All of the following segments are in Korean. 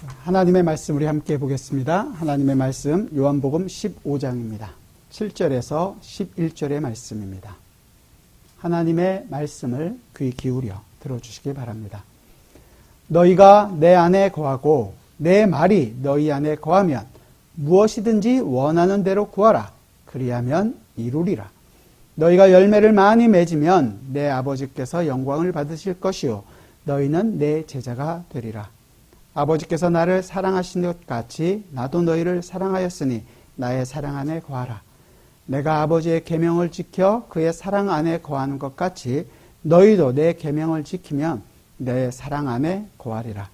하나님의 말씀 우리 함께 보겠습니다. 하나님의 말씀 요한복음 15장입니다. 7절에서 11절의 말씀입니다. 하나님의 말씀을 귀 기울여 들어주시기 바랍니다. 너희가 내 안에 거하고 내 말이 너희 안에 거하면 무엇이든지 원하는 대로 구하라. 그리하면 이루리라. 너희가 열매를 많이 맺으면 내 아버지께서 영광을 받으실 것이요 너희는 내 제자가 되리라. 아버지께서 나를 사랑하신 것 같이 나도 너희를 사랑하였으니 나의 사랑 안에 거하라. 내가 아버지의 계명을 지켜 그의 사랑 안에 거하는 것 같이 너희도 내 계명을 지키면 내 사랑 안에 거하리라.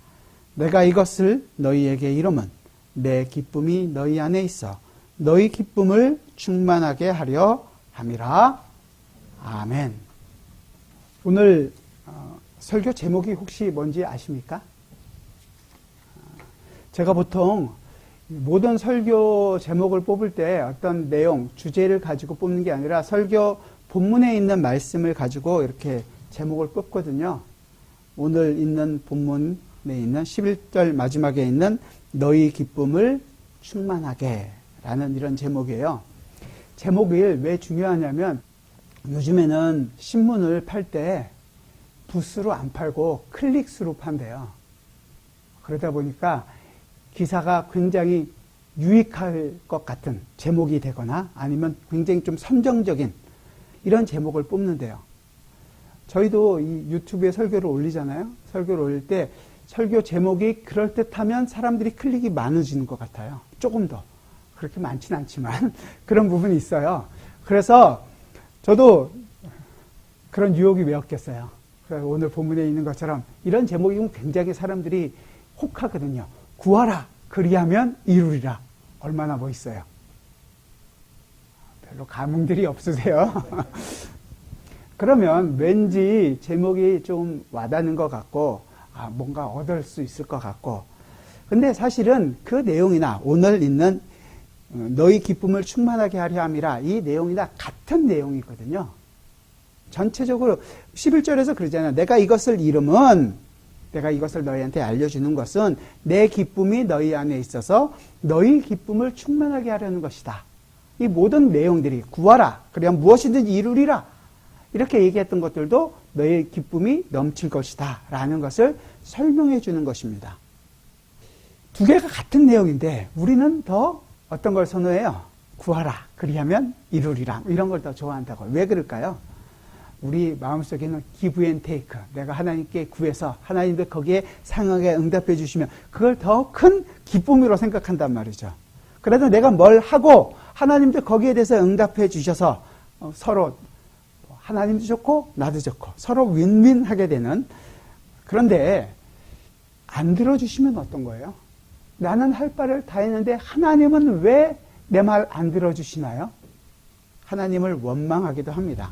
내가 이것을 너희에게 이름은 내 기쁨이 너희 안에 있어 너희 기쁨을 충만하게 하려 함이라. 아멘. 오늘 설교 제목이 혹시 뭔지 아십니까? 제가 보통 모든 설교 제목을 뽑을 때 어떤 내용, 주제를 가지고 뽑는 게 아니라 설교 본문에 있는 말씀을 가지고 이렇게 제목을 뽑거든요. 오늘 있는 본문에 있는 11절 마지막에 있는 너희 기쁨을 충만하게 라는 이런 제목이에요. 제목이 왜 중요하냐면 요즘에는 신문을 팔 때 부스로 안 팔고 클릭수로 판대요. 그러다 보니까 기사가 굉장히 유익할 것 같은 제목이 되거나 아니면 굉장히 좀 선정적인 이런 제목을 뽑는데요. 저희도 이 유튜브에 설교를 올리잖아요. 설교를 올릴 때 설교 제목이 그럴듯하면 사람들이 클릭이 많아지는 것 같아요. 조금 더. 그렇게 많지는 않지만 그런 부분이 있어요. 그래서 저도 그런 유혹이 왜 없겠어요. 그래서 오늘 본문에 있는 것처럼 이런 제목이면 굉장히 사람들이 혹하거든요. 구하라. 그리하면 이루리라. 얼마나 멋있어요. 별로 감흥들이 없으세요. 그러면 왠지 제목이 좀 와닿는 것 같고 뭔가 얻을 수 있을 것 같고 근데 사실은 그 내용이나 오늘 있는 너희 기쁨을 충만하게 하려 함이라 이 내용이나 같은 내용이거든요. 전체적으로 11절에서 그러잖아요. 내가 이것을 너희한테 알려주는 것은 내 기쁨이 너희 안에 있어서 너희 기쁨을 충만하게 하려는 것이다. 이 모든 내용들이 구하라. 그래야 무엇이든지 이루리라. 이렇게 얘기했던 것들도 너희 기쁨이 넘칠 것이다. 라는 것을 설명해 주는 것입니다. 두 개가 같은 내용인데 우리는 더 어떤 걸 선호해요? 구하라. 그리하면 이루리라. 이런 걸 더 좋아한다고. 왜 그럴까요? 우리 마음속에는 give and take. 내가 하나님께 구해서 하나님도 거기에 상하게 응답해 주시면 그걸 더 큰 기쁨으로 생각한단 말이죠. 그래도 내가 뭘 하고 하나님도 거기에 대해서 응답해 주셔서 서로 하나님도 좋고 나도 좋고 서로 윈윈하게 되는 그런데 안 들어주시면 어떤 거예요? 나는 할 바를 다 했는데 하나님은 왜 내 말 안 들어주시나요? 하나님을 원망하기도 합니다.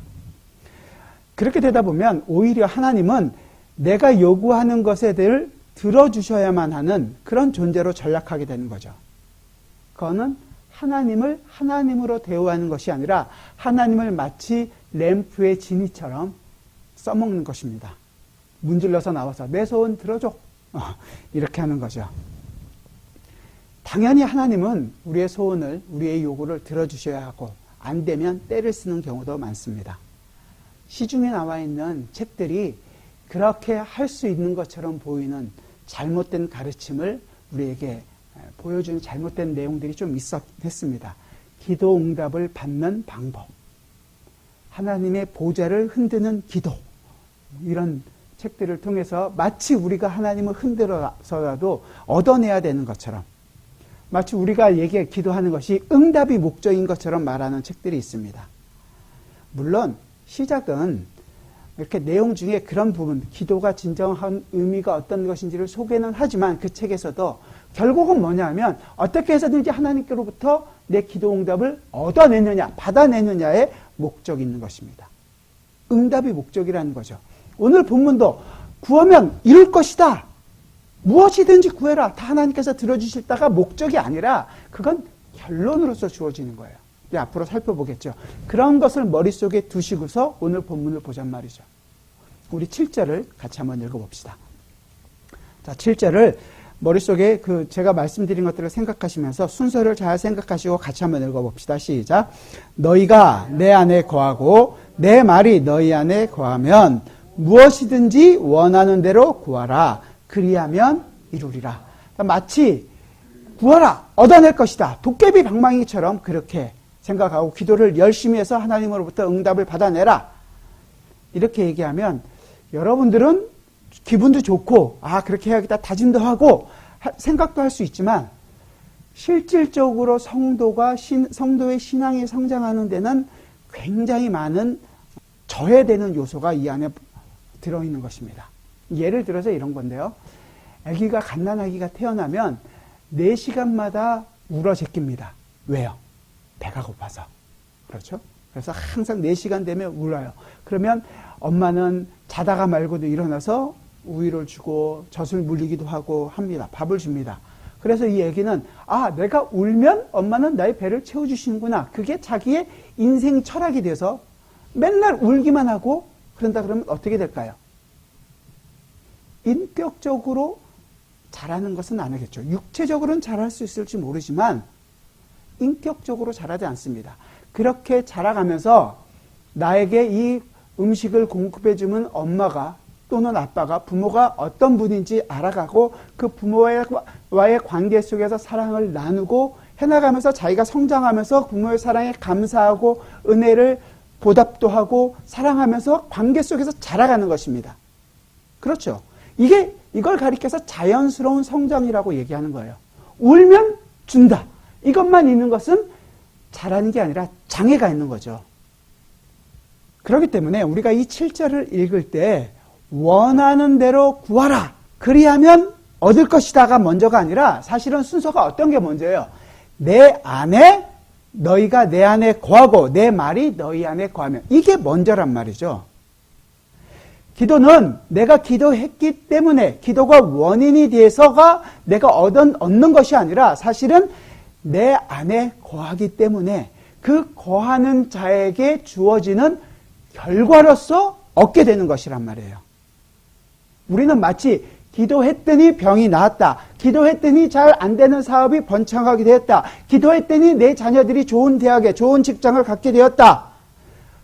그렇게 되다 보면 오히려 하나님은 내가 요구하는 것에 대해 들어주셔야만 하는 그런 존재로 전락하게 되는 거죠. 그거는 하나님을 하나님으로 대우하는 것이 아니라 하나님을 마치 램프의 진이처럼 써먹는 것입니다. 문질러서 나와서 내 소원 들어줘. 이렇게 하는 거죠. 당연히 하나님은 우리의 소원을, 우리의 요구를 들어주셔야 하고 안 되면 때를 쓰는 경우도 많습니다. 시중에 나와 있는 책들이 그렇게 할 수 있는 것처럼 보이는 잘못된 가르침을 우리에게 보여주는 잘못된 내용들이 좀 했습니다. 기도 응답을 받는 방법, 하나님의 보좌를 흔드는 기도, 이런 책들을 통해서 마치 우리가 하나님을 흔들어서라도 얻어내야 되는 것처럼 마치 우리가 기도하는 것이 응답이 목적인 것처럼 말하는 책들이 있습니다. 물론 시작은 이렇게 내용 중에 그런 부분, 기도가 진정한 의미가 어떤 것인지를 소개는 하지만 그 책에서도 결국은 뭐냐면 어떻게 해서든지 하나님께로부터 내 기도 응답을 얻어내느냐, 받아내느냐에 목적이 있는 것입니다. 응답이 목적이라는 거죠. 오늘 본문도 구하면 이룰 것이다. 무엇이든지 구해라. 다 하나님께서 들어주실 때가 목적이 아니라 그건 결론으로서 주어지는 거예요. 앞으로 살펴보겠죠. 그런 것을 머릿속에 두시고서 오늘 본문을 보잔 말이죠. 우리 7절을 같이 한번 읽어봅시다. 자, 7절을 머릿속에 제가 말씀드린 것들을 생각하시면서 순서를 잘 생각하시고 같이 한번 읽어봅시다. 시작. 너희가 내 안에 거하고 내 말이 너희 안에 거하면 무엇이든지 원하는 대로 구하라. 그리하면 이루리라. 마치 구하라, 얻어낼 것이다, 도깨비 방망이처럼 그렇게 생각하고 기도를 열심히 해서 하나님으로부터 응답을 받아내라. 이렇게 얘기하면 여러분들은 기분도 좋고 그렇게 해야겠다 다짐도 하고 생각도 할 수 있지만 실질적으로 성도의 신앙이 성장하는 데는 굉장히 많은 저해되는 요소가 이 안에 들어있는 것입니다. 예를 들어서 이런 건데요. 아기가 갓난아기가 태어나면 4시간마다 울어 제낍니다. 왜요? 배가 고파서. 그렇죠? 그래서 항상 4시간 되면 울어요. 그러면 엄마는 자다가 말고도 일어나서 우유를 주고 젖을 물리기도 하고 합니다. 밥을 줍니다. 그래서 이 아기는 내가 울면 엄마는 나의 배를 채워주시는구나. 그게 자기의 인생 철학이 돼서 맨날 울기만 하고 그런다 그러면 어떻게 될까요? 인격적으로 잘하는 것은 아니겠죠. 육체적으로는 잘할 수 있을지 모르지만 인격적으로 잘하지 않습니다. 그렇게 자라가면서 나에게 이 음식을 공급해주는 엄마가 또는 아빠가 부모가 어떤 분인지 알아가고 그 부모와의 관계 속에서 사랑을 나누고 해나가면서 자기가 성장하면서 부모의 사랑에 감사하고 은혜를 보답도 하고 사랑하면서 관계 속에서 자라가는 것입니다. 그렇죠. 이걸 가리켜서 자연스러운 성장이라고 얘기하는 거예요. 울면 준다. 이것만 있는 것은 잘하는 게 아니라 장애가 있는 거죠. 그렇기 때문에 우리가 이 7절을 읽을 때 원하는 대로 구하라. 그리하면 얻을 것이다가 먼저가 아니라 사실은 순서가 어떤 게 먼저예요? 내 안에 너희가 내 안에 거하고 내 말이 너희 안에 거하면 이게 먼저란 말이죠. 기도는 내가 기도했기 때문에 기도가 원인이 돼서가 내가 얻는 것이 아니라 사실은 내 안에 거하기 때문에 그 거하는 자에게 주어지는 결과로서 얻게 되는 것이란 말이에요. 우리는 마치 기도했더니 병이 나았다. 기도했더니 잘 안 되는 사업이 번창하게 되었다. 기도했더니 내 자녀들이 좋은 대학에 좋은 직장을 갖게 되었다.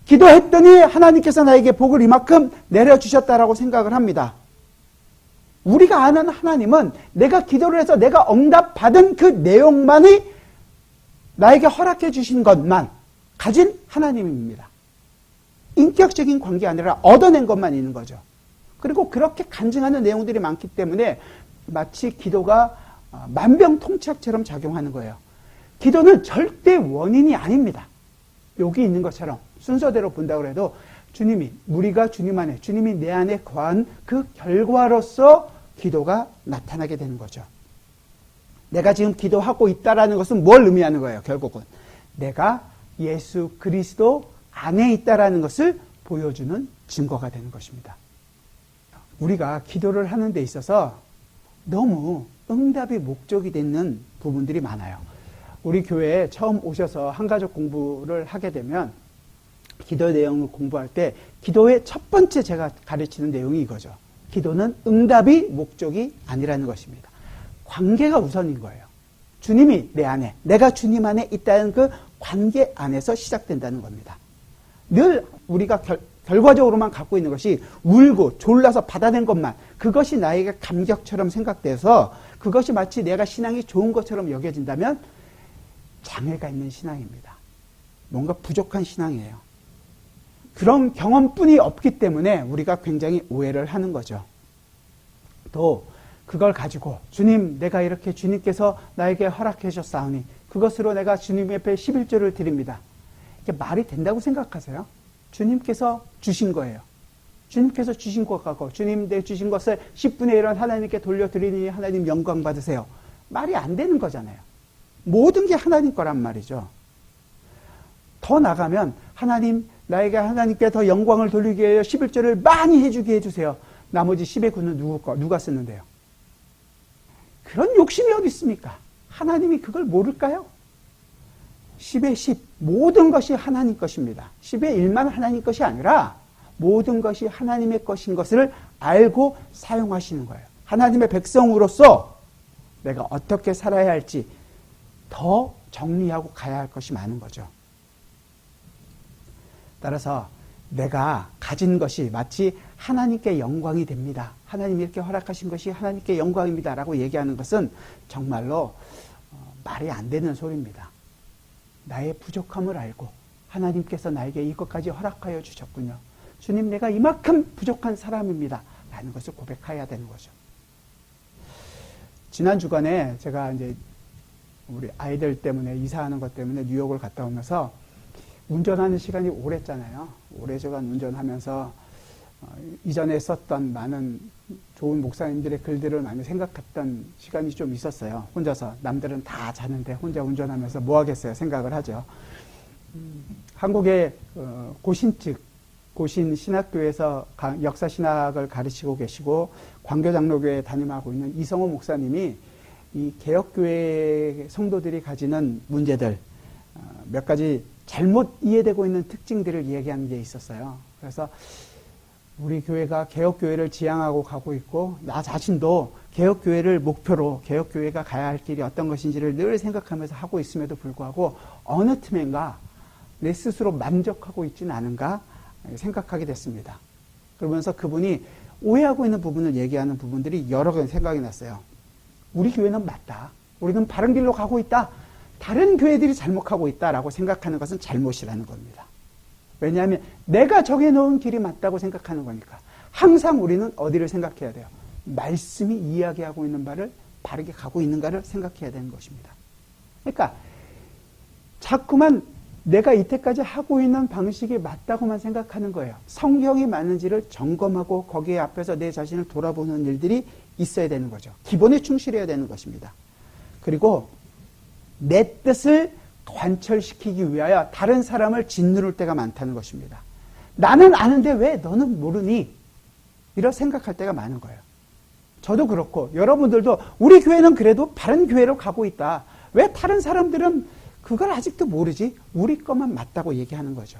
기도했더니 하나님께서 나에게 복을 이만큼 내려주셨다라고 생각을 합니다. 우리가 아는 하나님은 내가 기도를 해서 내가 응답받은 그 내용만이 나에게 허락해 주신 것만 가진 하나님입니다. 인격적인 관계 아니라 얻어낸 것만 있는 거죠. 그리고 그렇게 간증하는 내용들이 많기 때문에 마치 기도가 만병통치약처럼 작용하는 거예요. 기도는 절대 원인이 아닙니다. 여기 있는 것처럼 순서대로 본다고 해도 우리가 주님 안에, 주님이 내 안에 거한 그 결과로서 기도가 나타나게 되는 거죠. 내가 지금 기도하고 있다라는 것은 뭘 의미하는 거예요? 결국은 내가 예수 그리스도 안에 있다라는 것을 보여주는 증거가 되는 것입니다. 우리가 기도를 하는 데 있어서 너무 응답이 목적이 되는 부분들이 많아요. 우리 교회에 처음 오셔서 한가족 공부를 하게 되면 기도 내용을 공부할 때 기도의 첫 번째 제가 가르치는 내용이 이거죠. 기도는 응답이 목적이 아니라는 것입니다. 관계가 우선인 거예요. 주님이 내 안에, 내가 주님 안에 있다는 그 관계 안에서 시작된다는 겁니다. 늘 우리가 결과적으로만 갖고 있는 것이 울고 졸라서 받아낸 것만, 그것이 나에게 감격처럼 생각돼서 그것이 마치 내가 신앙이 좋은 것처럼 여겨진다면 장애가 있는 신앙입니다. 뭔가 부족한 신앙이에요. 그런 경험뿐이 없기 때문에 우리가 굉장히 오해를 하는 거죠. 또 그걸 가지고 주님, 내가 이렇게 주님께서 나에게 허락해 주셨사오니 그것으로 내가 주님 옆에 11조를 드립니다. 이게 말이 된다고 생각하세요? 주님께서 주신 거예요. 주님께서 주신 것 같고 주님 내 주신 것을 10분의 1은 하나님께 돌려드리니 하나님 영광 받으세요. 말이 안 되는 거잖아요. 모든 게 하나님 거란 말이죠. 더 나가면 하나님, 나에게 하나님께 더 영광을 돌리기 위해 11조를 많이 해주게 해주세요. 나머지 10의 9는 누가 쓰는데요? 그런 욕심이 어디 있습니까? 하나님이 그걸 모를까요? 10의 10, 모든 것이 하나님 것입니다. 10의 1만 하나님 것이 아니라 모든 것이 하나님의 것인 것을 알고 사용하시는 거예요. 하나님의 백성으로서 내가 어떻게 살아야 할지 더 정리하고 가야 할 것이 많은 거죠. 따라서 내가 가진 것이 마치 하나님께 영광이 됩니다. 하나님이 이렇게 허락하신 것이 하나님께 영광입니다. 라고 얘기하는 것은 정말로 말이 안 되는 소리입니다. 나의 부족함을 알고 하나님께서 나에게 이것까지 허락하여 주셨군요. 주님, 내가 이만큼 부족한 사람입니다. 라는 것을 고백해야 되는 거죠. 지난 주간에 제가 이제 우리 아이들 때문에 이사하는 것 때문에 뉴욕을 갔다 오면서 운전하는 시간이 오랬잖아요. 오래시간 운전하면서 이전에 썼던 많은 좋은 목사님들의 글들을 많이 생각했던 시간이 좀 있었어요. 혼자서. 남들은 다 자는데 혼자 운전하면서 뭐 하겠어요? 생각을 하죠. 한국의 고신 신학교에서 역사신학을 가르치고 계시고 광교장로교에 담임하고 있는 이성호 목사님이 이 개혁교회 성도들이 가지는 문제들, 몇 가지 잘못 이해되고 있는 특징들을 얘기하는 게 있었어요. 그래서 우리 교회가 개혁교회를 지향하고 가고 있고 나 자신도 개혁교회를 목표로 개혁교회가 가야 할 길이 어떤 것인지를 늘 생각하면서 하고 있음에도 불구하고 어느 틈엔가 내 스스로 만족하고 있지는 않은가 생각하게 됐습니다. 그러면서 그분이 오해하고 있는 부분을 얘기하는 부분들이 여러 개 생각이 났어요. 우리 교회는 맞다. 우리는 바른 길로 가고 있다. 다른 교회들이 잘못하고 있다라고 생각하는 것은 잘못이라는 겁니다. 왜냐하면 내가 정해놓은 길이 맞다고 생각하는 거니까. 항상 우리는 어디를 생각해야 돼요? 말씀이 이야기하고 있는 바를 바르게 가고 있는가를 생각해야 되는 것입니다. 그러니까 자꾸만 내가 이때까지 하고 있는 방식이 맞다고만 생각하는 거예요. 성경이 맞는지를 점검하고 거기에 앞에서 내 자신을 돌아보는 일들이 있어야 되는 거죠. 기본에 충실해야 되는 것입니다. 그리고 내 뜻을 관철시키기 위하여 다른 사람을 짓누를 때가 많다는 것입니다. 나는 아는데 왜 너는 모르니? 이렇게 생각할 때가 많은 거예요. 저도 그렇고 여러분들도 우리 교회는 그래도 바른 교회로 가고 있다. 왜 다른 사람들은 그걸 아직도 모르지? 우리 것만 맞다고 얘기하는 거죠.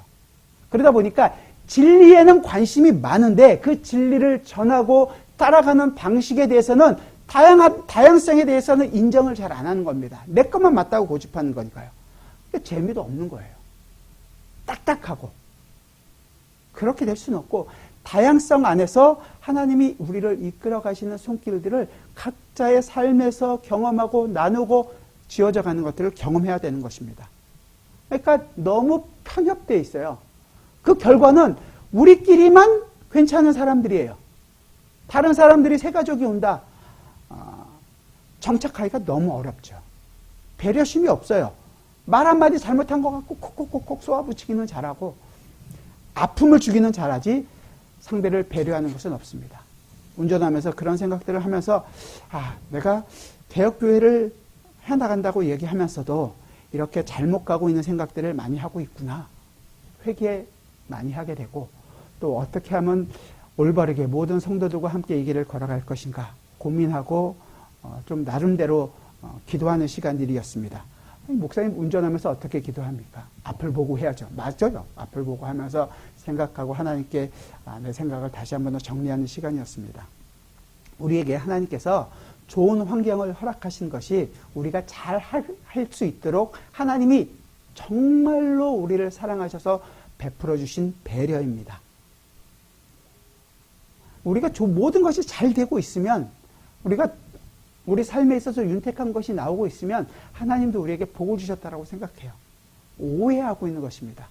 그러다 보니까 진리에는 관심이 많은데 그 진리를 전하고 따라가는 방식에 대해서는 다양성에 대해서는 인정을 잘 안 하는 겁니다. 내 것만 맞다고 고집하는 거니까요. 재미도 없는 거예요. 딱딱하고. 그렇게 될 수는 없고 다양성 안에서 하나님이 우리를 이끌어 가시는 손길들을 각자의 삶에서 경험하고 나누고 지어져 가는 것들을 경험해야 되는 것입니다. 그러니까 너무 편협되어 있어요. 그 결과는 우리끼리만 괜찮은 사람들이에요. 다른 사람들이 새 가족이 온다. 정착하기가 너무 어렵죠. 배려심이 없어요. 말 한마디 잘못한 것 같고 콕콕콕콕 쏘아붙이기는 잘하고 아픔을 주기는 잘하지 상대를 배려하는 것은 없습니다. 운전하면서 그런 생각들을 하면서 내가 개혁교회를 해나간다고 얘기하면서도 이렇게 잘못 가고 있는 생각들을 많이 하고 있구나. 회개 많이 하게 되고 또 어떻게 하면 올바르게 모든 성도들과 함께 이 길을 걸어갈 것인가 고민하고 좀 나름대로 기도하는 시간들이었습니다. 목사님 운전하면서 어떻게 기도합니까? 앞을 보고 해야죠. 맞아요. 앞을 보고 하면서 생각하고 하나님께 내 생각을 다시 한번 더 정리하는 시간이었습니다. 우리에게 하나님께서 좋은 환경을 허락하신 것이 우리가 잘 할 수 있도록 하나님이 정말로 우리를 사랑하셔서 베풀어 주신 배려입니다. 우리가 모든 것이 잘 되고 있으면 우리가 우리 삶에 있어서 윤택한 것이 나오고 있으면 하나님도 우리에게 복을 주셨다라고 생각해요. 오해하고 있는 것입니다.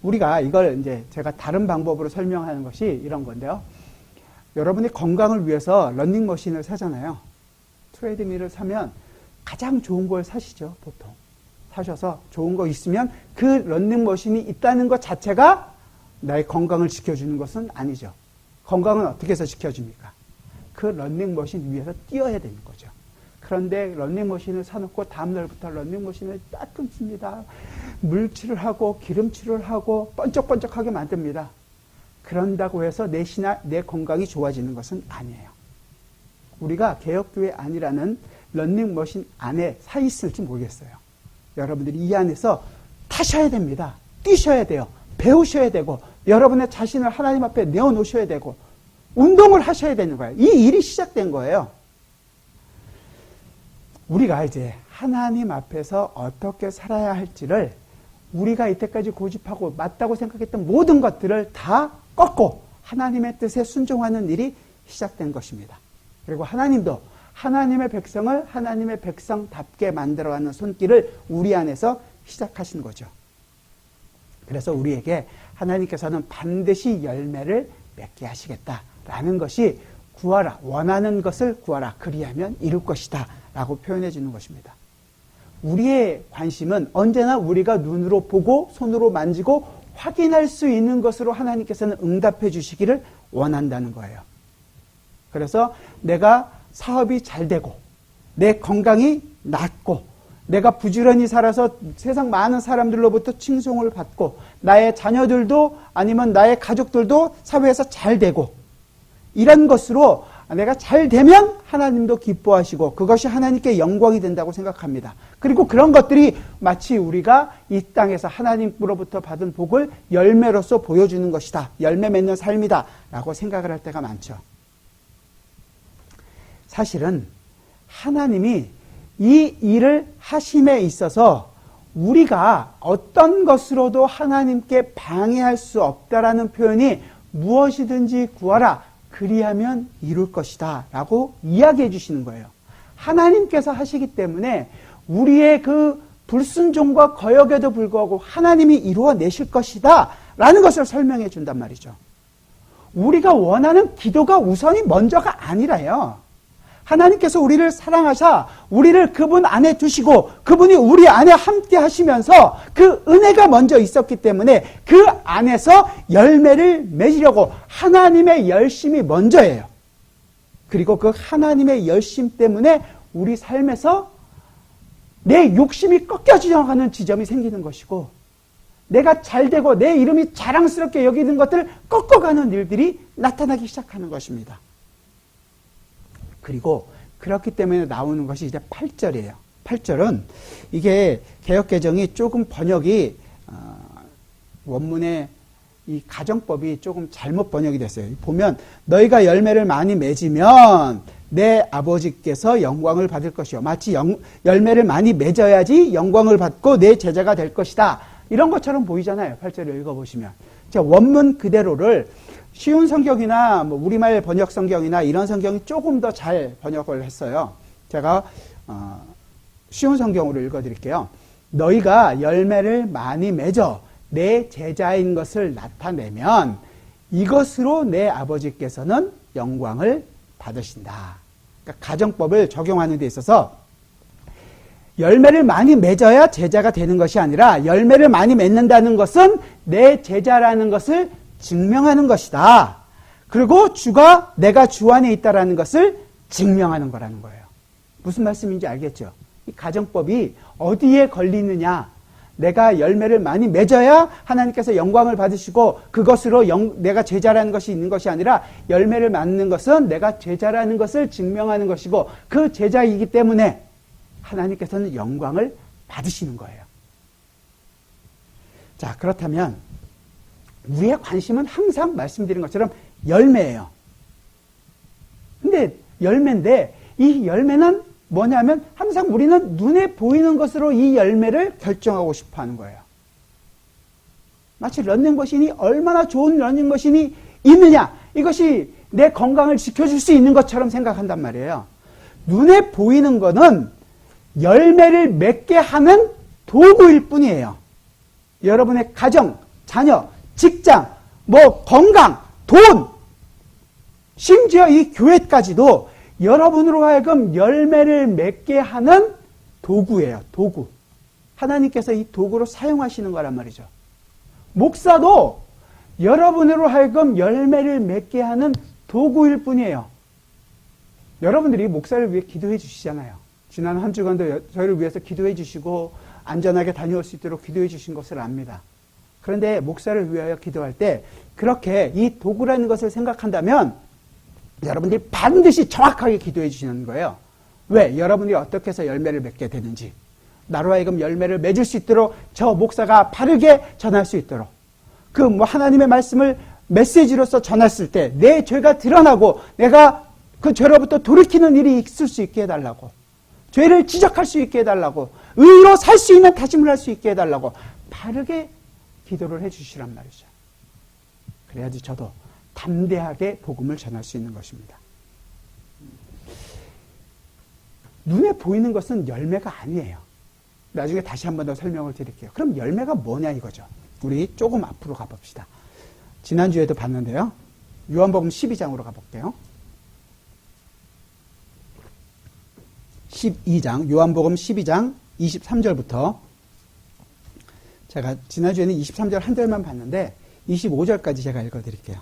우리가 이걸 이제 제가 다른 방법으로 설명하는 것이 이런 건데요. 여러분이 건강을 위해서 러닝머신을 사잖아요. 트레드밀을 사면 가장 좋은 걸 사시죠, 보통. 사셔서 좋은 거 있으면 그 러닝머신이 있다는 것 자체가 나의 건강을 지켜주는 것은 아니죠. 건강은 어떻게 해서 지켜줍니까? 그 러닝머신 위에서 뛰어야 되는 거죠. 그런데 러닝머신을 사놓고 다음날부터 러닝머신을 따뜻습니다. 물칠을 하고 기름칠을 하고 번쩍번쩍하게 만듭니다. 그런다고 해서 내 건강이 좋아지는 것은 아니에요. 우리가 개혁교회 안이라는 러닝머신 안에 사 있을지 모르겠어요. 여러분들이 이 안에서 타셔야 됩니다. 뛰셔야 돼요. 배우셔야 되고 여러분의 자신을 하나님 앞에 내어놓으셔야 되고 운동을 하셔야 되는 거예요. 이 일이 시작된 거예요. 우리가 이제 하나님 앞에서 어떻게 살아야 할지를 우리가 이때까지 고집하고 맞다고 생각했던 모든 것들을 다 꺾고 하나님의 뜻에 순종하는 일이 시작된 것입니다. 그리고 하나님도 하나님의 백성을 하나님의 백성답게 만들어가는 손길을 우리 안에서 시작하신 거죠. 그래서 우리에게 하나님께서는 반드시 열매를 맺게 하시겠다라는 것이 구하라, 원하는 것을 구하라, 그리하면 이룰 것이다 라고 표현해 주는 것입니다. 우리의 관심은 언제나 우리가 눈으로 보고 손으로 만지고 확인할 수 있는 것으로 하나님께서는 응답해 주시기를 원한다는 거예요. 그래서 내가 사업이 잘 되고 내 건강이 낫고 내가 부지런히 살아서 세상 많은 사람들로부터 칭송을 받고 나의 자녀들도 아니면 나의 가족들도 사회에서 잘 되고 이런 것으로 내가 잘 되면 하나님도 기뻐하시고 그것이 하나님께 영광이 된다고 생각합니다. 그리고 그런 것들이 마치 우리가 이 땅에서 하나님으로부터 받은 복을 열매로서 보여주는 것이다. 열매 맺는 삶이다 라고 생각을 할 때가 많죠. 사실은 하나님이 이 일을 하심에 있어서 우리가 어떤 것으로도 하나님께 방해할 수 없다라는 표현이 무엇이든지 구하라 그리하면 이룰 것이다 라고 이야기해 주시는 거예요. 하나님께서 하시기 때문에 우리의 그 불순종과 거역에도 불구하고 하나님이 이루어내실 것이다 라는 것을 설명해 준단 말이죠. 우리가 원하는 기도가 우선이 먼저가 아니라요. 하나님께서 우리를 사랑하사 우리를 그분 안에 두시고 그분이 우리 안에 함께 하시면서 그 은혜가 먼저 있었기 때문에 그 안에서 열매를 맺으려고 하나님의 열심이 먼저예요. 그리고 그 하나님의 열심 때문에 우리 삶에서 내 욕심이 꺾여지려고 지점이 생기는 것이고 내가 잘되고 내 이름이 자랑스럽게 여기는 것들을 꺾어가는 일들이 나타나기 시작하는 것입니다. 그리고 그렇기 때문에 나오는 것이 이제 8절이에요. 8절은 이게 개역개정이 조금 번역이 원문의 이 가정법이 조금 잘못 번역이 됐어요. 보면 너희가 열매를 많이 맺으면 내 아버지께서 영광을 받을 것이요. 마치 열매를 많이 맺어야지 영광을 받고 내 제자가 될 것이다. 이런 것처럼 보이잖아요. 8절을 읽어보시면. 자, 원문 그대로를 쉬운 성경이나 뭐 우리말 번역 성경이나 이런 성경이 조금 더 잘 번역을 했어요. 제가 쉬운 성경으로 읽어드릴게요. 너희가 열매를 많이 맺어 내 제자인 것을 나타내면 이것으로 내 아버지께서는 영광을 받으신다. 그러니까 가정법을 적용하는 데 있어서 열매를 많이 맺어야 제자가 되는 것이 아니라 열매를 많이 맺는다는 것은 내 제자라는 것을 증명하는 것이다. 그리고 주가 내가 주 안에 있다라는 것을 증명하는 거라는 거예요. 무슨 말씀인지 알겠죠? 이 가정법이 어디에 걸리느냐? 내가 열매를 많이 맺어야 하나님께서 영광을 받으시고 그것으로 내가 제자라는 것이 있는 것이 아니라 열매를 맺는 것은 내가 제자라는 것을 증명하는 것이고 그 제자이기 때문에 하나님께서는 영광을 받으시는 거예요. 자, 그렇다면 우리의 관심은 항상 말씀드린 것처럼 열매예요. 근데 열매인데 이 열매는 뭐냐면 항상 우리는 눈에 보이는 것으로 이 열매를 결정하고 싶어 하는 거예요. 마치 런닝머신이 얼마나 좋은 런닝머신이 있느냐, 이것이 내 건강을 지켜줄 수 있는 것처럼 생각한단 말이에요. 눈에 보이는 거는 열매를 맺게 하는 도구일 뿐이에요. 여러분의 가정, 자녀, 직장, 뭐 건강, 돈, 심지어 이 교회까지도 여러분으로 하여금 열매를 맺게 하는 도구예요. 도구. 하나님께서 이 도구로 사용하시는 거란 말이죠. 목사도 여러분으로 하여금 열매를 맺게 하는 도구일 뿐이에요. 여러분들이 목사를 위해 기도해 주시잖아요. 지난 한 주간도 저희를 위해서 기도해 주시고 안전하게 다녀올 수 있도록 기도해 주신 것을 압니다. 그런데 목사를 위하여 기도할 때 그렇게 이 도구라는 것을 생각한다면 여러분들이 반드시 정확하게 기도해 주시는 거예요. 왜? 여러분들이 어떻게 해서 열매를 맺게 되는지, 나로 하여금 열매를 맺을 수 있도록 저 목사가 바르게 전할 수 있도록, 그 뭐 하나님의 말씀을 메시지로서 전했을 때 내 죄가 드러나고 내가 그 죄로부터 돌이키는 일이 있을 수 있게 해달라고, 죄를 지적할 수 있게 해달라고, 의로 살 수 있는 다짐을 할 수 있게 해달라고 바르게 기도를 해주시란 말이죠. 그래야지 저도 담대하게 복음을 전할 수 있는 것입니다. 눈에 보이는 것은 열매가 아니에요. 나중에 다시 한 번 더 설명을 드릴게요. 그럼 열매가 뭐냐 이거죠. 우리 조금 앞으로 가봅시다. 지난주에도 봤는데요. 요한복음 12장으로 가볼게요. 12장, 요한복음 12장 23절부터, 제가 지난주에는 23절 한 절만 봤는데 25절까지 제가 읽어드릴게요.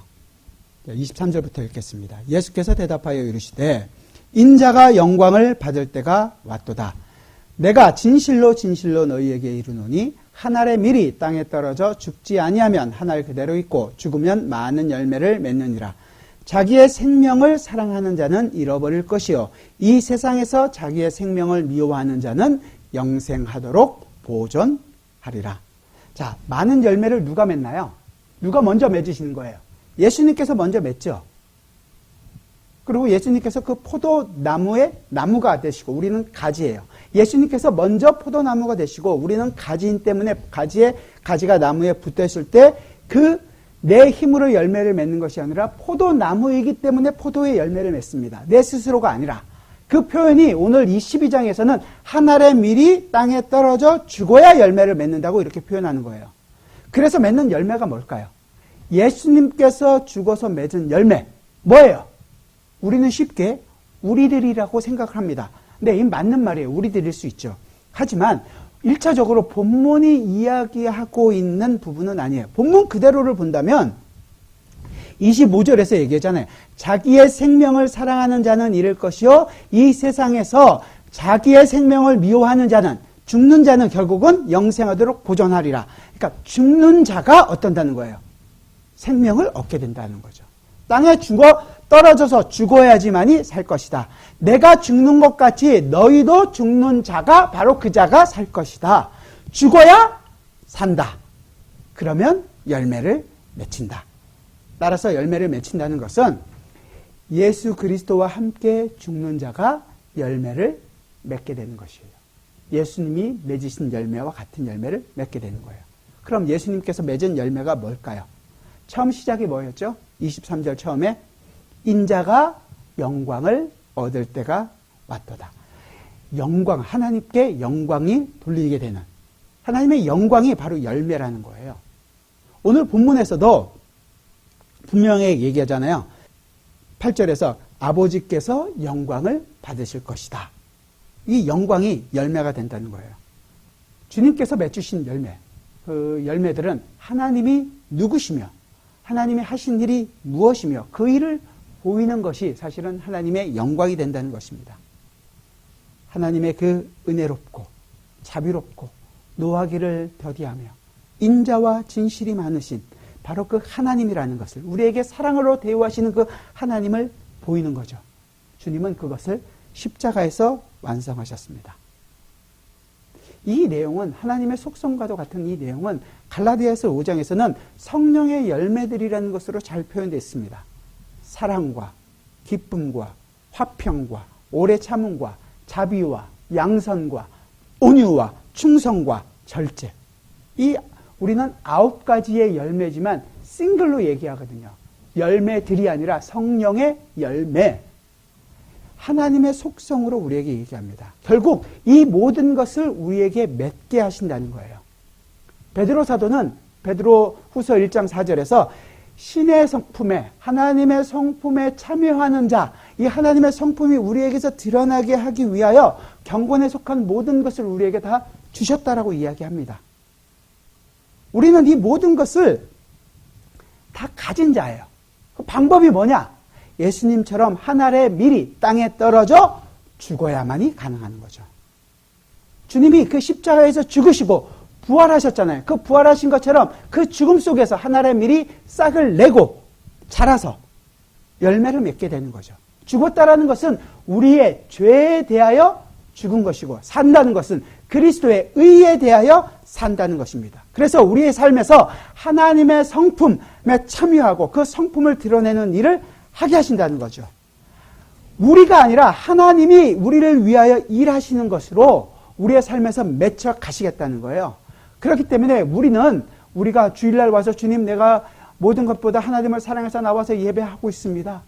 23절부터 읽겠습니다. 예수께서 대답하여 이르시되 인자가 영광을 받을 때가 왔도다. 내가 진실로 진실로 너희에게 이르노니 한 알의 밀이 땅에 떨어져 죽지 아니하면 한 알 그대로 있고 죽으면 많은 열매를 맺느니라. 자기의 생명을 사랑하는 자는 잃어버릴 것이요 이 세상에서 자기의 생명을 미워하는 자는 영생하도록 보존하리라. 자, 많은 열매를 누가 맺나요? 누가 먼저 맺으시는 거예요? 예수님께서 먼저 맺죠. 그리고 예수님께서 그 포도나무의 나무가 되시고 우리는 가지예요. 예수님께서 먼저 포도나무가 되시고 우리는 가지인 때문에 가지가 나무에 붙어있을 때 그 내 힘으로 열매를 맺는 것이 아니라 포도나무이기 때문에 포도의 열매를 맺습니다. 내 스스로가 아니라. 그 표현이 오늘 이 12장에서는 한 알의 밀이 땅에 떨어져 죽어야 열매를 맺는다고 이렇게 표현하는 거예요. 그래서 맺는 열매가 뭘까요? 예수님께서 죽어서 맺은 열매. 뭐예요? 우리는 쉽게 우리들이라고 생각을 합니다. 근데 이 맞는 말이에요. 우리들일 수 있죠. 하지만 1차적으로 본문이 이야기하고 있는 부분은 아니에요. 본문 그대로를 본다면 25절에서 얘기하잖아요. 자기의 생명을 사랑하는 자는 잃을 것이요 이 세상에서 자기의 생명을 미워하는 자는, 죽는 자는 결국은 영생하도록 보존하리라. 그러니까 죽는 자가 어떤다는 거예요? 생명을 얻게 된다는 거죠. 땅에 떨어져서 죽어야지만이 살 것이다. 내가 죽는 것 같이 너희도 죽는 자가 바로 그 자가 살 것이다. 죽어야 산다. 그러면 열매를 맺힌다. 따라서 열매를 맺힌다는 것은 예수 그리스도와 함께 죽는 자가 열매를 맺게 되는 것이에요. 예수님이 맺으신 열매와 같은 열매를 맺게 되는 거예요. 그럼 예수님께서 맺은 열매가 뭘까요? 처음 시작이 뭐였죠? 23절 처음에 인자가 영광을 얻을 때가 왔도다. 영광, 하나님께 영광이 돌리게 되는, 하나님의 영광이 바로 열매라는 거예요. 오늘 본문에서도 분명히 얘기하잖아요. 8절에서 아버지께서 영광을 받으실 것이다. 이 영광이 열매가 된다는 거예요. 주님께서 맺으신 열매, 그 열매들은 하나님이 누구시며 하나님이 하신 일이 무엇이며 그 일을 보이는 것이 사실은 하나님의 영광이 된다는 것입니다. 하나님의 그 은혜롭고 자비롭고 노하기를 더디하며 인자와 진실이 많으신 바로 그 하나님이라는 것을, 우리에게 사랑으로 대우하시는 그 하나님을 보이는 거죠. 주님은 그것을 십자가에서 완성하셨습니다. 이 내용은, 하나님의 속성과도 같은 이 내용은 갈라디아서 5장에서는 성령의 열매들이라는 것으로 잘 표현되어 있습니다. 사랑과 기쁨과 화평과 오래 참음과 자비와 양선과 온유와 충성과 절제. 이 우리는 9가지의 열매지만 싱글로 얘기하거든요. 열매들이 아니라 성령의 열매. 하나님의 속성으로 우리에게 얘기합니다. 결국 이 모든 것을 우리에게 맺게 하신다는 거예요. 베드로 사도는 베드로 후서 1장 4절에서 신의 성품에, 하나님의 성품에 참여하는 자, 이 하나님의 성품이 우리에게서 드러나게 하기 위하여 경건에 속한 모든 것을 우리에게 다 주셨다라고 이야기합니다. 우리는 이 모든 것을 다 가진 자예요. 그 방법이 뭐냐? 예수님처럼 한 알의 밀이 땅에 떨어져 죽어야만이 가능한 거죠. 주님이 그 십자가에서 죽으시고 부활하셨잖아요. 그 부활하신 것처럼 그 죽음 속에서 한 알의 밀이 싹을 내고 자라서 열매를 맺게 되는 거죠. 죽었다라는 것은 우리의 죄에 대하여 죽은 것이고, 산다는 것은 그리스도의 의에 대하여 산다는 것입니다. 그래서 우리의 삶에서 하나님의 성품에 참여하고 그 성품을 드러내는 일을 하게 하신다는 거죠. 우리가 아니라 하나님이 우리를 위하여 일하시는 것으로 우리의 삶에서 맺혀 가시겠다는 거예요. 그렇기 때문에 우리가 주일날 와서 주님 내가 모든 것보다 하나님을 사랑해서 나와서 예배하고 있습니다.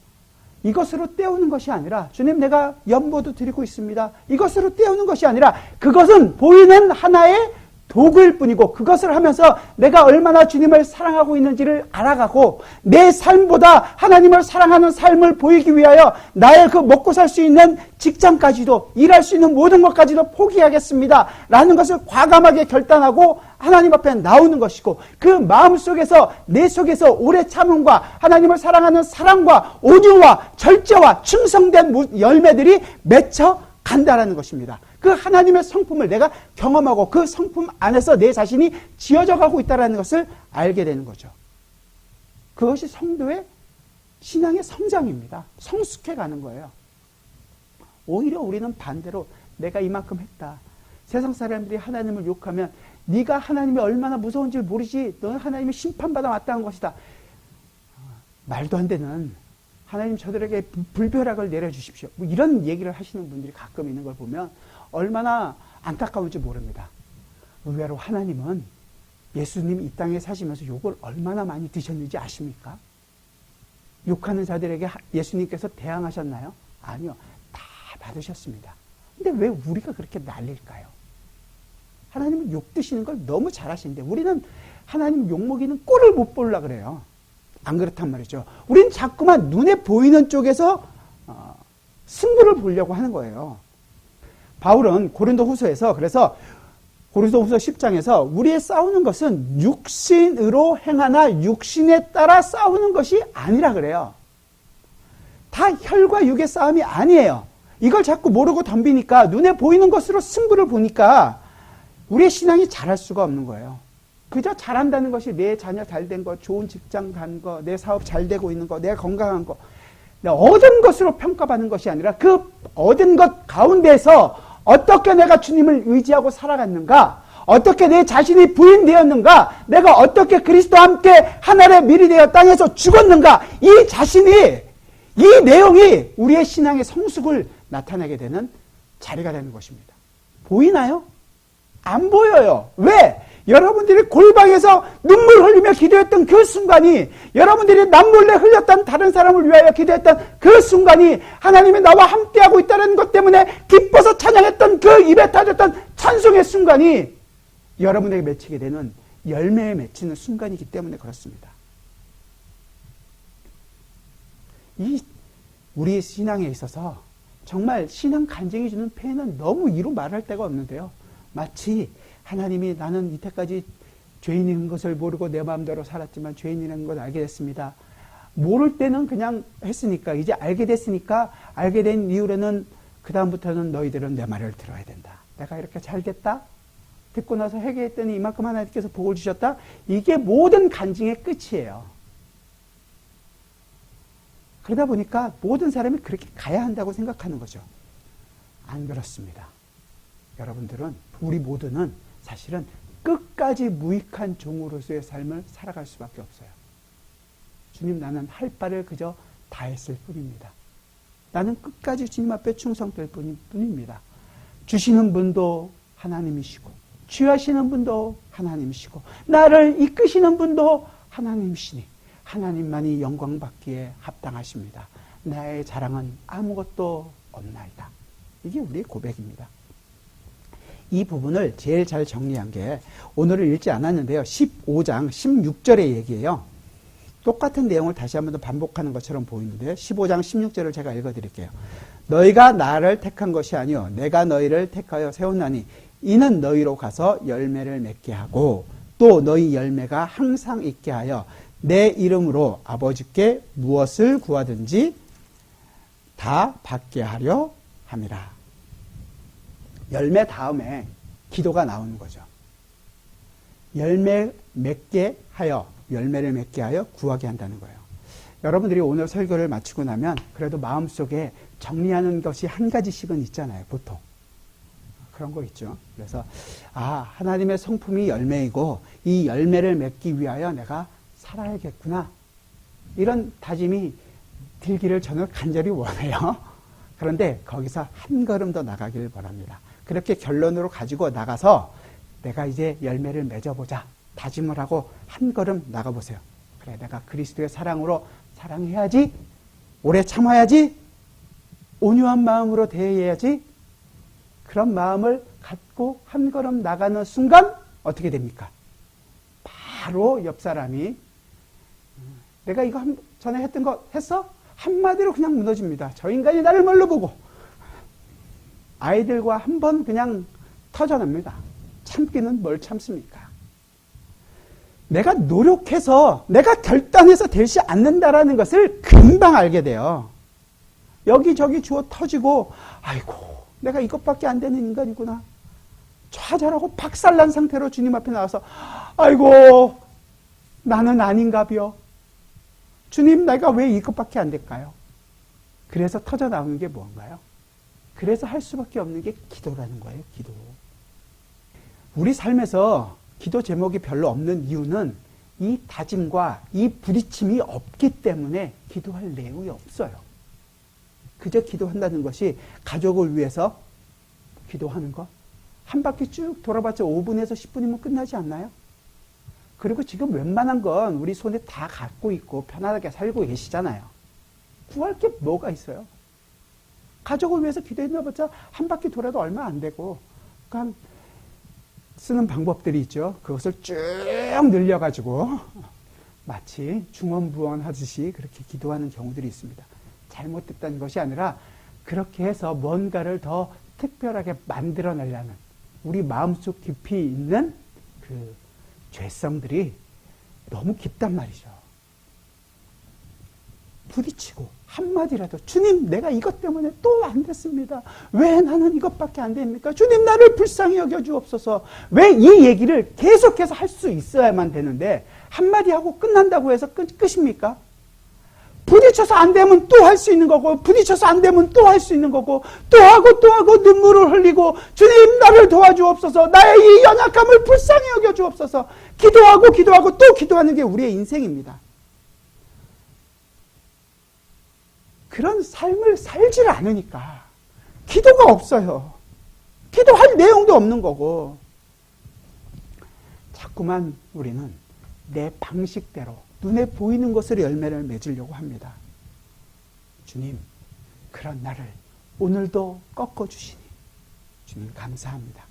이것으로 때우는 것이 아니라 주님 내가 연보도 드리고 있습니다. 이것으로 때우는 것이 아니라 그것은 보이는 하나의 도구일 뿐이고 그것을 하면서 내가 얼마나 주님을 사랑하고 있는지를 알아가고 내 삶보다 하나님을 사랑하는 삶을 보이기 위하여 나의 그 먹고 살 수 있는 직장까지도 일할 수 있는 모든 것까지도 포기하겠습니다 라는 것을 과감하게 결단하고 하나님 앞에 나오는 것이고 그 마음속에서 내 속에서 오래 참음과 하나님을 사랑하는 사랑과 온유와 절제와 충성된 열매들이 맺혀 간다라는 것입니다. 그 하나님의 성품을 내가 경험하고 그 성품 안에서 내 자신이 지어져 가고 있다는 것을 알게 되는 거죠. 그것이 성도의 신앙의 성장입니다. 성숙해 가는 거예요. 오히려 우리는 반대로 내가 이만큼 했다. 세상 사람들이 하나님을 욕하면 네가 하나님이 얼마나 무서운지 모르지. 너는 하나님이 심판받아 왔다는 것이다. 말도 안 되는 하나님 저들에게 불벼락을 내려주십시오. 뭐 이런 얘기를 하시는 분들이 가끔 있는 걸 보면 얼마나 안타까운지 모릅니다. 의외로 하나님은 예수님 이 땅에 사시면서 욕을 얼마나 많이 드셨는지 아십니까? 욕하는 자들에게 예수님께서 대항하셨나요? 아니요. 다 받으셨습니다. 근데 왜 우리가 그렇게 난릴까요? 하나님은 욕 드시는 걸 너무 잘하시는데 우리는 하나님 욕먹이는 꼴을 못 보려고 그래요. 안 그렇단 말이죠. 우린 자꾸만 눈에 보이는 쪽에서 승부를 보려고 하는 거예요. 바울은 고린도후서에서 그래서 고린도후서 10장에서 우리의 싸우는 것은 육신으로 행하나 육신에 따라 싸우는 것이 아니라 그래요. 다 혈과 육의 싸움이 아니에요. 이걸 자꾸 모르고 덤비니까 눈에 보이는 것으로 승부를 보니까 우리의 신앙이 자랄 수가 없는 거예요. 그저 잘한다는 것이 내 자녀 잘된 것, 좋은 직장 간 것, 내 사업 잘 되고 있는 것, 내가 건강한 것, 내가 얻은 것으로 평가받는 것이 아니라 그 얻은 것 가운데서 어떻게 내가 주님을 의지하고 살아갔는가, 어떻게 내 자신이 부인되었는가, 내가 어떻게 그리스도와 함께 하늘에 미리 되어 땅에서 죽었는가, 이 자신이, 이 내용이 우리의 신앙의 성숙을 나타내게 되는 자리가 되는 것입니다. 보이나요? 안 보여요. 왜? 여러분들이 골방에서 눈물 흘리며 기도했던 그 순간이, 여러분들이 남몰래 흘렸던 다른 사람을 위하여 기도했던 그 순간이 하나님이 나와 함께하고 있다는 것 때문에 기뻐서 찬양했던 그 입에 터졌던 찬송의 순간이 여러분에게 맺히게 되는 열매에 맺히는 순간이기 때문에 그렇습니다. 이 우리 신앙에 있어서 정말 신앙 간증이 주는 폐해는 너무 이루 말할 데가 없는데요. 마치 하나님이 나는 이때까지 죄인인 것을 모르고 내 마음대로 살았지만 죄인이라는 걸 알게 됐습니다. 모를 때는 그냥 했으니까 이제 알게 됐으니까 알게 된 이후로는 그 다음부터는 너희들은 내 말을 들어야 된다. 내가 이렇게 잘 됐다. 듣고 나서 회개했더니 이만큼 하나님께서 복을 주셨다. 이게 모든 간증의 끝이에요. 그러다 보니까 모든 사람이 그렇게 가야 한다고 생각하는 거죠. 안 그렇습니다. 여러분들은, 우리 모두는 사실은 끝까지 무익한 종으로서의 삶을 살아갈 수밖에 없어요. 주님, 나는 할 바를 그저 다 했을 뿐입니다. 나는 끝까지 주님 앞에 충성될 뿐입니다. 주시는 분도 하나님이시고, 취하시는 분도 하나님이시고, 나를 이끄시는 분도 하나님이시니 하나님만이 영광받기에 합당하십니다. 나의 자랑은 아무것도 없나이다. 이게 우리의 고백입니다. 이 부분을 제일 잘 정리한 게 오늘을 읽지 않았는데요. 15장 16절의 얘기예요. 똑같은 내용을 다시 한번 더 반복하는 것처럼 보이는데 15장 16절을 제가 읽어드릴게요. 너희가 나를 택한 것이 아니요 내가 너희를 택하여 세웠나니 이는 너희로 가서 열매를 맺게 하고 또 너희 열매가 항상 있게 하여 내 이름으로 아버지께 무엇을 구하든지 다 받게 하려 함이라. 열매 다음에 기도가 나오는 거죠. 열매를 맺게 하여 구하게 한다는 거예요. 여러분들이 오늘 설교를 마치고 나면 그래도 마음속에 정리하는 것이 한 가지씩은 있잖아요. 보통. 그런 거 있죠. 그래서 하나님의 성품이 열매이고 이 열매를 맺기 위하여 내가 살아야겠구나. 이런 다짐이 들기를 저는 간절히 원해요. 그런데 거기서 한 걸음 더 나가기를 바랍니다. 그렇게 결론으로 가지고 나가서 내가 이제 열매를 맺어보자 다짐을 하고 한 걸음 나가보세요. 그래, 내가 그리스도의 사랑으로 사랑해야지, 오래 참아야지, 온유한 마음으로 대해야지. 그런 마음을 갖고 한 걸음 나가는 순간 어떻게 됩니까? 바로 옆 사람이 내가 이거 전에 했던 거 했어? 한마디로 그냥 무너집니다. 저 인간이 나를 뭘로 보고. 아이들과 한 번 그냥 터져납니다. 참기는 뭘 참습니까? 내가 노력해서 내가 결단해서 되지 않는다라는 것을 금방 알게 돼요. 여기저기 주워 터지고 아이고 내가 이것밖에 안 되는 인간이구나. 좌절하고 박살난 상태로 주님 앞에 나와서 아이고 나는 아닌가벼. 주님 내가 왜 이것밖에 안 될까요? 그래서 터져나오는 게 뭔가요? 그래서 할 수밖에 없는 게 기도라는 거예요. 기도. 우리 삶에서 기도 제목이 별로 없는 이유는 이 다짐과 이 부딪힘이 없기 때문에 기도할 내용이 없어요. 그저 기도한다는 것이 가족을 위해서 기도하는 것. 한 바퀴 쭉 돌아봤자 5분에서 10분이면 끝나지 않나요? 그리고 지금 웬만한 건 우리 손에 다 갖고 있고 편안하게 살고 계시잖아요. 구할 게 뭐가 있어요? 가족을 위해서 기도했나봤자 한 바퀴 돌아도 얼마 안 되고, 그러니까 쓰는 방법들이 있죠. 그것을 쭉 늘려가지고 마치 중언부언 하듯이 그렇게 기도하는 경우들이 있습니다. 잘못됐다는 것이 아니라 그렇게 해서 뭔가를 더 특별하게 만들어내려는 우리 마음속 깊이 있는 그 죄성들이 너무 깊단 말이죠. 부딪히고 한마디라도 주님 내가 이것 때문에 또 안 됐습니다. 왜 나는 이것밖에 안 됩니까? 주님 나를 불쌍히 여겨주옵소서. 왜 이 얘기를 계속해서 할 수 있어야만 되는데 한마디 하고 끝난다고 해서 끝입니까? 부딪혀서 안 되면 또 할 수 있는 거고, 부딪혀서 안 되면 또 할 수 있는 거고, 또 하고 눈물을 흘리고 주님 나를 도와주옵소서. 나의 이 연약함을 불쌍히 여겨주옵소서. 기도하고 또 기도하는 게 우리의 인생입니다. 그런 삶을 살질 않으니까 기도가 없어요. 기도할 내용도 없는 거고. 자꾸만 우리는 내 방식대로 눈에 보이는 것으로 열매를 맺으려고 합니다. 주님, 그런 나를 오늘도 꺾어주시니 주님 감사합니다.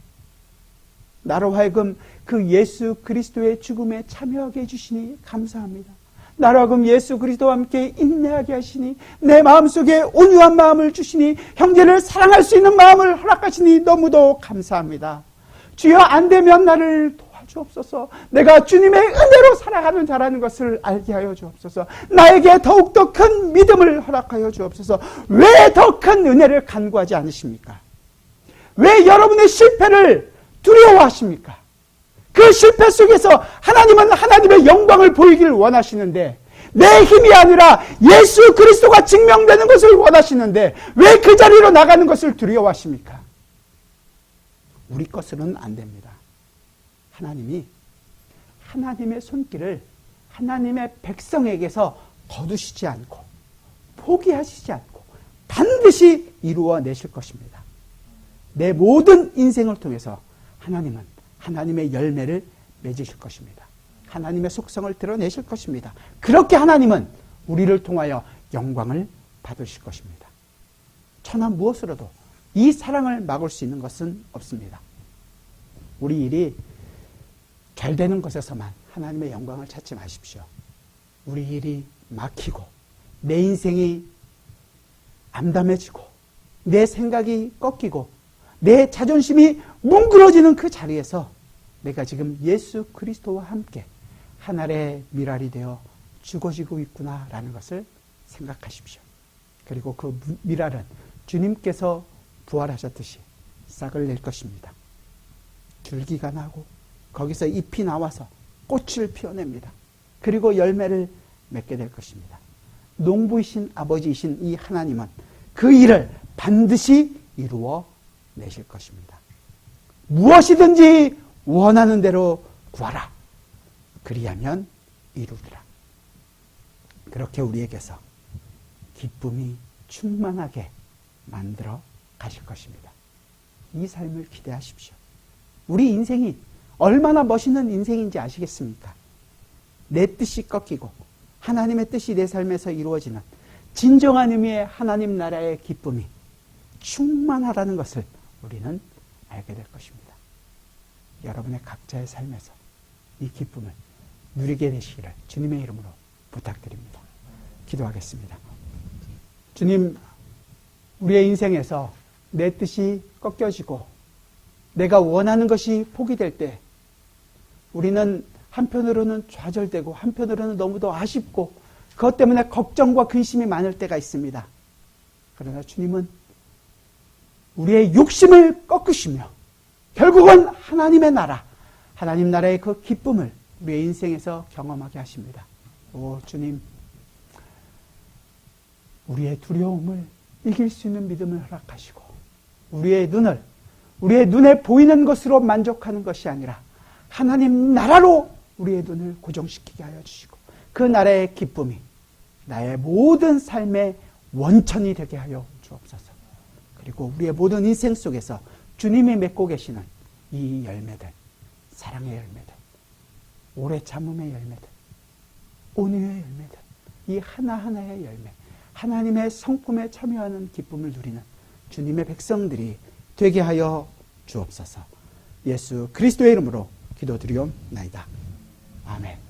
나로 하여금 그 예수 그리스도의 죽음에 참여하게 해주시니 감사합니다. 나로 하여금 예수 그리스도와 함께 인내하게 하시니 내 마음속에 온유한 마음을 주시니 형제를 사랑할 수 있는 마음을 허락하시니 너무도 감사합니다. 주여 안 되면 나를 도와주옵소서. 내가 주님의 은혜로 살아가는 자라는 것을 알게 하여 주옵소서. 나에게 더욱더 큰 믿음을 허락하여 주옵소서. 왜 더 큰 은혜를 간구하지 않으십니까? 왜 여러분의 실패를 두려워하십니까? 그 실패 속에서 하나님은 하나님의 영광을 보이기를 원하시는데, 내 힘이 아니라 예수 그리스도가 증명되는 것을 원하시는데 왜 그 자리로 나가는 것을 두려워하십니까? 우리 것으로는 안 됩니다. 하나님이 하나님의 손길을 하나님의 백성에게서 거두시지 않고 포기하시지 않고 반드시 이루어내실 것입니다. 내 모든 인생을 통해서 하나님은 하나님의 열매를 맺으실 것입니다. 하나님의 속성을 드러내실 것입니다. 그렇게 하나님은 우리를 통하여 영광을 받으실 것입니다. 천하 무엇으로도 이 사랑을 막을 수 있는 것은 없습니다. 우리 일이 잘 되는 것에서만 하나님의 영광을 찾지 마십시오. 우리 일이 막히고 내 인생이 암담해지고 내 생각이 꺾이고 내 자존심이 뭉그러지는 그 자리에서 내가 지금 예수 그리스도와 함께 하늘의 밀알이 되어 죽어지고 있구나라는 것을 생각하십시오. 그리고 그 밀알은 주님께서 부활하셨듯이 싹을 낼 것입니다. 줄기가 나고 거기서 잎이 나와서 꽃을 피워냅니다. 그리고 열매를 맺게 될 것입니다. 농부이신 아버지이신 이 하나님은 그 일을 반드시 이루어 내실 것입니다. 무엇이든지 원하는 대로 구하라. 그리하면 이루리라. 그렇게 우리에게서 기쁨이 충만하게 만들어 가실 것입니다. 이 삶을 기대하십시오. 우리 인생이 얼마나 멋있는 인생인지 아시겠습니까? 내 뜻이 꺾이고 하나님의 뜻이 내 삶에서 이루어지는 진정한 의미의 하나님 나라의 기쁨이 충만하다는 것을 우리는 알게 될 것입니다. 여러분의 각자의 삶에서 이 기쁨을 누리게 되시기를 주님의 이름으로 부탁드립니다. 기도하겠습니다. 주님, 우리의 인생에서 내 뜻이 꺾여지고 내가 원하는 것이 포기될 때 우리는 한편으로는 좌절되고 한편으로는 너무도 아쉽고 그것 때문에 걱정과 근심이 많을 때가 있습니다. 그러나 주님은 우리의 욕심을 꺾으시며 결국은 하나님의 나라, 하나님 나라의 그 기쁨을 우리의 인생에서 경험하게 하십니다. 오 주님, 우리의 두려움을 이길 수 있는 믿음을 허락하시고 우리의 눈에 보이는 것으로 만족하는 것이 아니라 하나님 나라로 우리의 눈을 고정시키게 하여 주시고 그 나라의 기쁨이 나의 모든 삶의 원천이 되게 하여 주옵소서. 그리고 우리의 모든 인생 속에서 주님이 맺고 계시는 이 열매들, 사랑의 열매들, 오래 참음의 열매들, 온유의 열매들, 이 하나하나의 열매, 하나님의 성품에 참여하는 기쁨을 누리는 주님의 백성들이 되게 하여 주옵소서. 예수 그리스도의 이름으로 기도드리옵나이다. 아멘.